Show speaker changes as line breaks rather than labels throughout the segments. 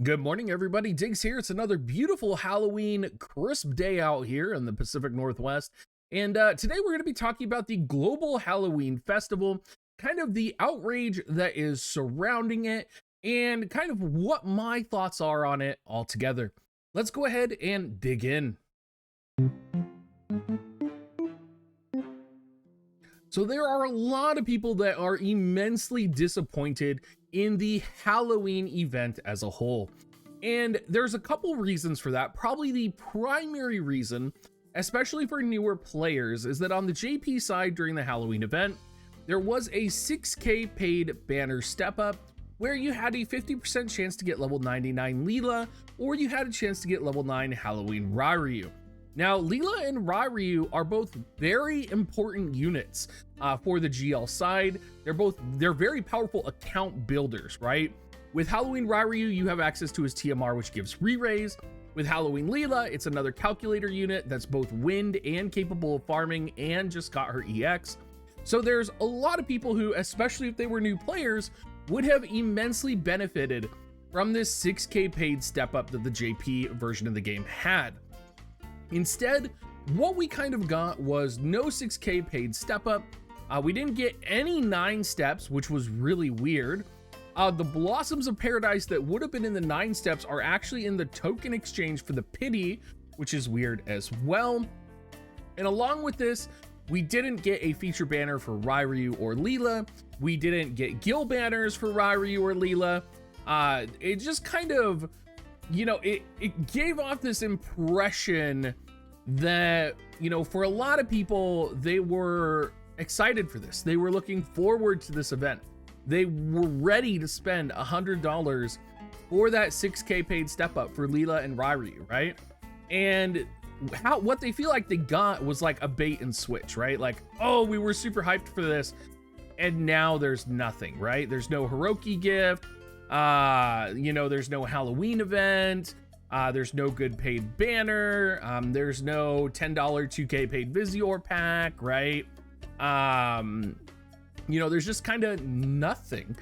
Good morning, everybody. Diggs here. It's another beautiful Halloween crisp day out here in the Pacific Northwest. And today we're going to be talking about the Global Halloween Festival, kind of the outrage that is surrounding it, and kind of what my thoughts are on it altogether. Let's go ahead and dig in. So there are a lot of people that are immensely disappointed in the Halloween event as a whole. And there's a couple reasons for that. Probably the primary reason, especially for newer players, is that on the JP side during the Halloween event, there was a 6K paid banner step up where you had a 50% chance to get level 99 Leela, or you had a chance to get level 9 Halloween Ryu. Now, Leela and Ryu are both very important units for the GL side. They're very powerful account builders, right? With Halloween Ryu, you have access to his TMR, which gives re-raise. With Halloween Leela, it's another calculator unit that's both wind and capable of farming and just got her EX. So there's a lot of people who, especially if they were new players, would have immensely benefited from this 6K paid step up that the JP version of the game had. Instead, what we kind of got was no 6K paid step up. We didn't get any 9 steps, which was really weird. The Blossoms of Paradise that would have been in the 9 steps are actually in the token exchange for the Pity, which is weird as well. And along with this, we didn't get a feature banner for Ryu or Leela. We didn't get Gil banners for Ryu or Leela. It just kind of, it gave off this impression that, for a lot of people, they were excited for this. They were looking forward to this event. They were ready to spend $100 for that 6K paid step up for Leela and Ryu, right? And what they feel like they got was like a bait and switch, right? Like, oh, we were super hyped for this, and now there's nothing, right? There's no Hiroki gift. There's no Halloween event. There's no good paid banner. There's no $10 2K paid Visior pack, right? There's just kind of nothing.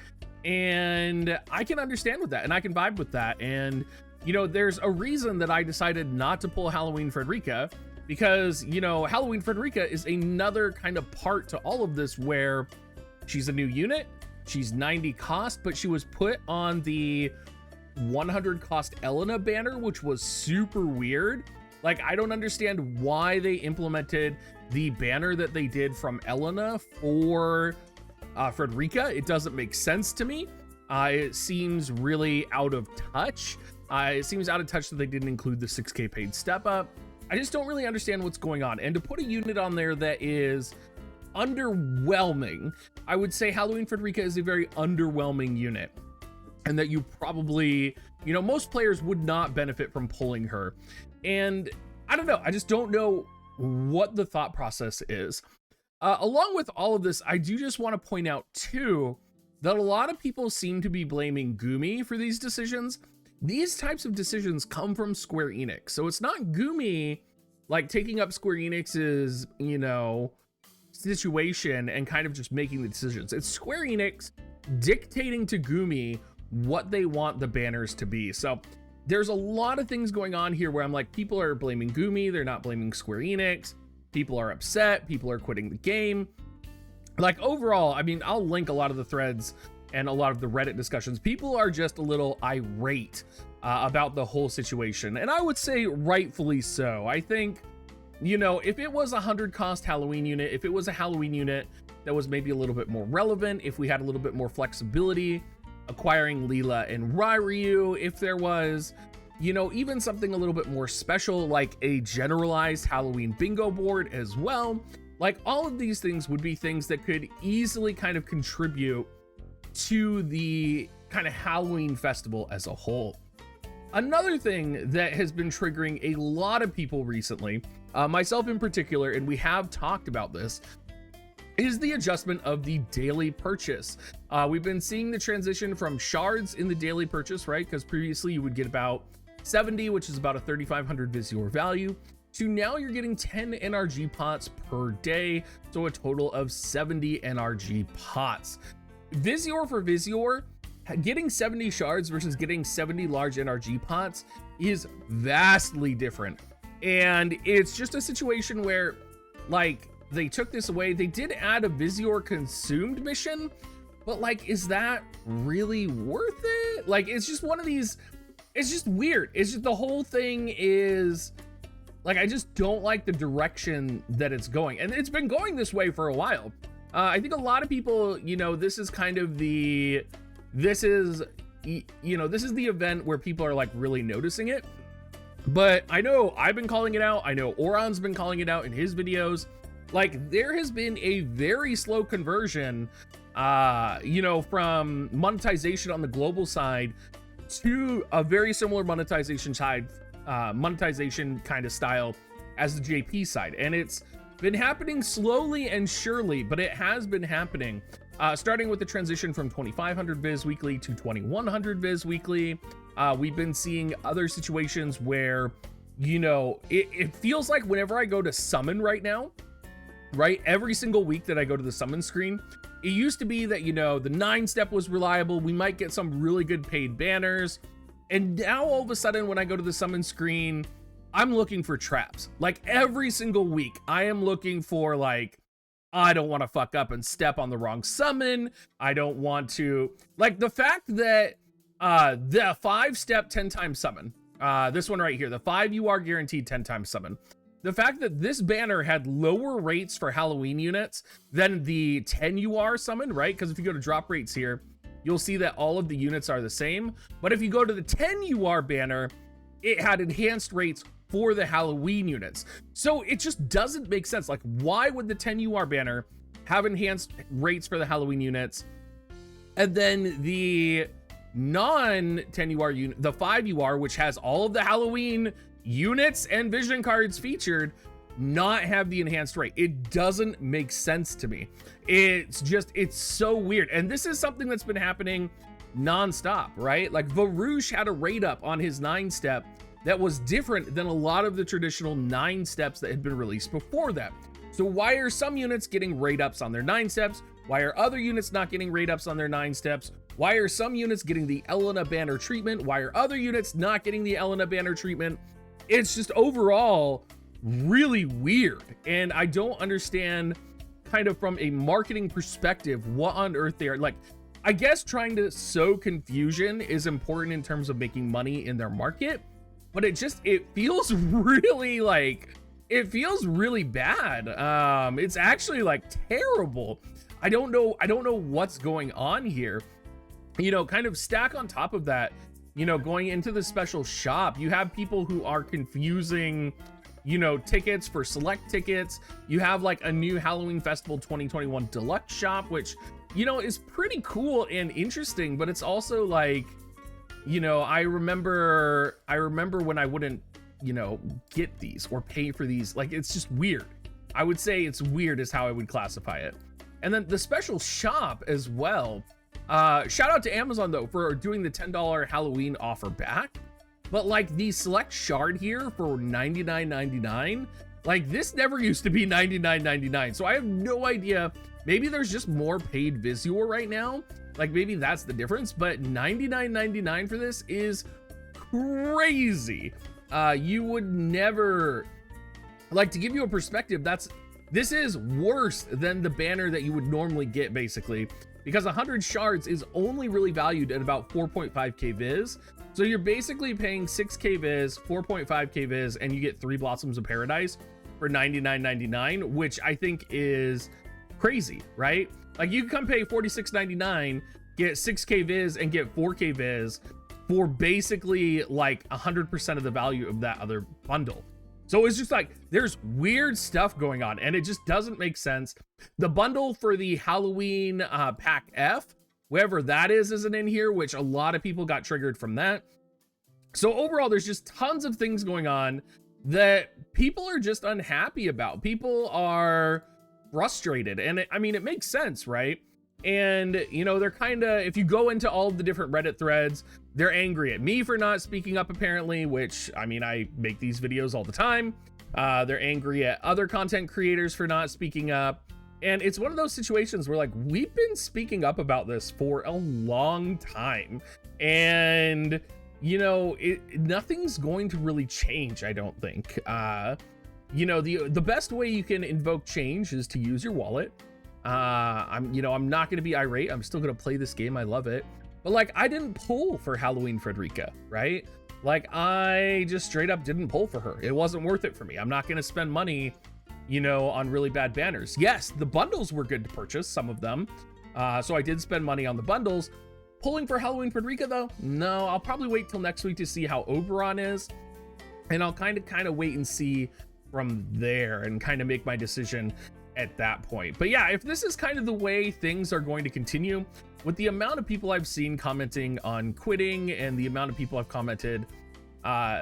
And I can understand with that, and I can vibe with that. And, there's a reason that I decided not to pull Halloween Frederica, because, Halloween Frederica is another kind of part to all of this where she's a new unit. She's 90 cost, but she was put on the 100 cost Elena banner, which was super weird. Like, I don't understand why they implemented the banner that they did from Elena for Frederica. It doesn't make sense to me. It seems really out of touch. It seems out of touch that they didn't include the 6K paid step up. I just don't really understand what's going on. And to put a unit on there that is underwhelming, I would say Halloween Frederica is a very underwhelming unit, and that you probably, most players would not benefit from pulling her. And I don't know, I just don't know what the thought process is. Along with all of this, I do just want to point out too that a lot of people seem to be blaming Gumi for these decisions. These types of decisions come from Square Enix, so it's not Gumi like taking up Square Enix's, situation and kind of just making the decisions. It's Square Enix dictating to Gumi what they want the banners to be. So there's a lot of things going on here where I'm like, people are blaming Gumi, they're not blaming Square Enix. People are upset, people are quitting the game. Like, overall, I mean, I'll link a lot of the threads and a lot of the Reddit discussions. People are just a little irate about the whole situation, and I would say rightfully so. I think, if it was a 100 cost Halloween unit, if it was a Halloween unit that was maybe a little bit more relevant, if we had a little bit more flexibility acquiring Leela and Ryu, if there was, even something a little bit more special, like a generalized Halloween bingo board as well, like all of these things would be things that could easily kind of contribute to the kind of Halloween festival as a whole. Another thing that has been triggering a lot of people recently, myself in particular, and we have talked about this, is the adjustment of the daily purchase. We've been seeing the transition from shards in the daily purchase, right? Because previously you would get about 70, which is about a 3,500 Visior value, to now you're getting 10 NRG pots per day, so a total of 70 NRG pots. Visior for Visior, getting 70 shards versus getting 70 large NRG pots is vastly different. And it's just a situation where, like, they took this away. They did add a Visior consumed mission, but like, is that really worth it? Like, it's just one of these, it's just weird. It's just, the whole thing is like, I just don't like the direction that it's going. And it's been going this way for a while. I think a lot of people, you know, this is kind of the, this is the event where people are like really noticing it. But I know I've been calling it out. I know Oron's been calling it out in his videos. Like, there has been a very slow conversion, you know, from monetization on the global side to a very similar monetization side, monetization kind of style as the JP side. And it's been happening slowly and surely, but it has been happening, starting with the transition from 2,500 viz weekly to 2,100 viz weekly. We've been seeing other situations where, you know, it feels like whenever I go to summon right now, right, every single week that I go to the summon screen, it used to be that, you know, the 9-step was reliable. We might get some really good paid banners. And now all of a sudden, when I go to the summon screen, I'm looking for traps. Like, every single week, I am looking for, like, I don't want to fuck up and step on the wrong summon. I don't want to, like, the fact that the 5-step 10-time summon, this one right here, the 5 UR guaranteed 10-time summon, the fact that this banner had lower rates for Halloween units than the 10 UR summon, right? Because if you go to drop rates here, you'll see that all of the units are the same. But if you go to the 10 UR banner, it had enhanced rates for the Halloween units. So it just doesn't make sense. Like, why would the 10 UR banner have enhanced rates for the Halloween units, and then the non-10 UR unit, the 5 UR, which has all of the Halloween units and vision cards featured, not have the enhanced rate? It doesn't make sense to me. It's just, it's so weird. And this is something that's been happening nonstop, right? Like, Varouche had a rate up on his 9-step that was different than a lot of the traditional 9 steps that had been released before that. So why are some units getting rate ups on their 9 steps? Why are other units not getting rate ups on their 9 steps? Why are some units getting the Elena banner treatment? Why are other units not getting the Elena banner treatment? It's just overall really weird. And I don't understand, kind of from a marketing perspective, what on earth they are like. I guess trying to sow confusion is important in terms of making money in their market, but it feels really like, it feels really bad. It's actually like terrible. I don't know what's going on here. You know, kind of stack on top of that, you know, going into the special shop, you have people who are confusing, you know, tickets for select tickets. You have like a new Halloween Festival 2021 deluxe shop, which, you know, is pretty cool and interesting, but it's also like, you know, I remember when I wouldn't, you know, get these or pay for these. Like, it's just weird. I would say it's weird is how I would classify it. And then the special shop as well. Shout out to Amazon though for doing the $10 Halloween offer back. But like, the select shard here for $99.99, like, this never used to be $99.99. So I have no idea. Maybe there's just more paid Visior right now. Like, maybe that's the difference, but $99.99 for this is crazy. You would never, like, to give you a perspective, this is worse than the banner that you would normally get, basically, because 100 shards is only really valued at about 4.5k viz. So you're basically paying 6k viz, 4.5k viz, and you get 3 Blossoms of Paradise for $99.99, which I think is crazy, right? Like, you can come pay $46.99, get 6k viz, and get 4k viz for basically like 100% of the value of that other bundle. So it's just like, there's weird stuff going on, and it just doesn't make sense. The bundle for the Halloween pack F, wherever that is, isn't in here, which a lot of people got triggered from that. So overall, there's just tons of things going on that people are just unhappy about. People are frustrated, and I mean, it makes sense, right? And, you know, they're kind of, if you go into all of the different Reddit threads, they're angry at me for not speaking up, apparently, which, I mean, I make these videos all the time. They're angry at other content creators for not speaking up. And it's one of those situations where like we've been speaking up about this for a long time, and you know, nothing's going to really change, I don't think. You know, the best way you can invoke change is to use your wallet. I'm not going to be irate. I'm still going to play this game. I love it. But like, I didn't pull for Halloween Frederica, right? Like, I just straight up didn't pull for her. It wasn't worth it for me. I'm not going to spend money, you know, on really bad banners. Yes, the bundles were good to purchase, some of them. So I did spend money on the bundles. Pulling for Halloween Frederica though? No, I'll probably wait till next week to see how Oberon is. And I'll kind of wait and see from there and kind of make my decision at that point. But yeah, if this is kind of the way things are going to continue, with the amount of people I've seen commenting on quitting and the amount of people I've commented,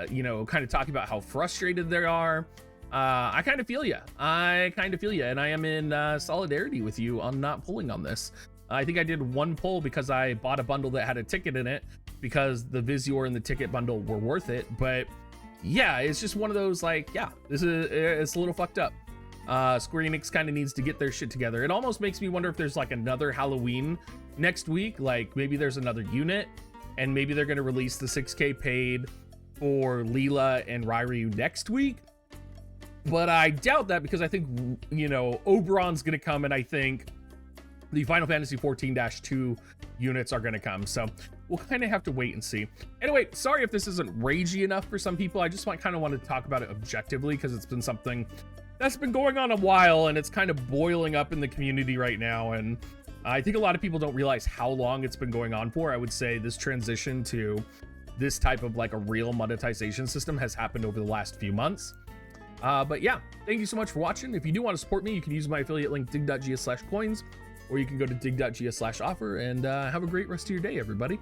you know, kind of talking about how frustrated they are, I kind of feel you. And I am in solidarity with you on not pulling on this. I think I did one pull because I bought a bundle that had a ticket in it because the Visior and the ticket bundle were worth it. But yeah, it's just one of those like, yeah, it's a little fucked up. Square Enix kind of needs to get their shit together. It almost makes me wonder if there's like another Halloween next week, like maybe there's another unit and maybe they're going to release the 6K paid for Leela and Ryryu next week. But I doubt that because I think, you know, Oberon's going to come, and I think the Final Fantasy 14-2 units are going to come. So we'll kind of have to wait and see. Anyway, sorry if this isn't ragey enough for some people. I just kind of want to talk about it objectively because it's been something that's been going on a while and it's kind of boiling up in the community right now. And I think a lot of people don't realize how long it's been going on for. I would say this transition to this type of like a real monetization system has happened over the last few months. But yeah, thank you so much for watching. If you do want to support me, you can use my affiliate link dig.gs/coins, or you can go to dig.gs/offer, and have a great rest of your day, everybody.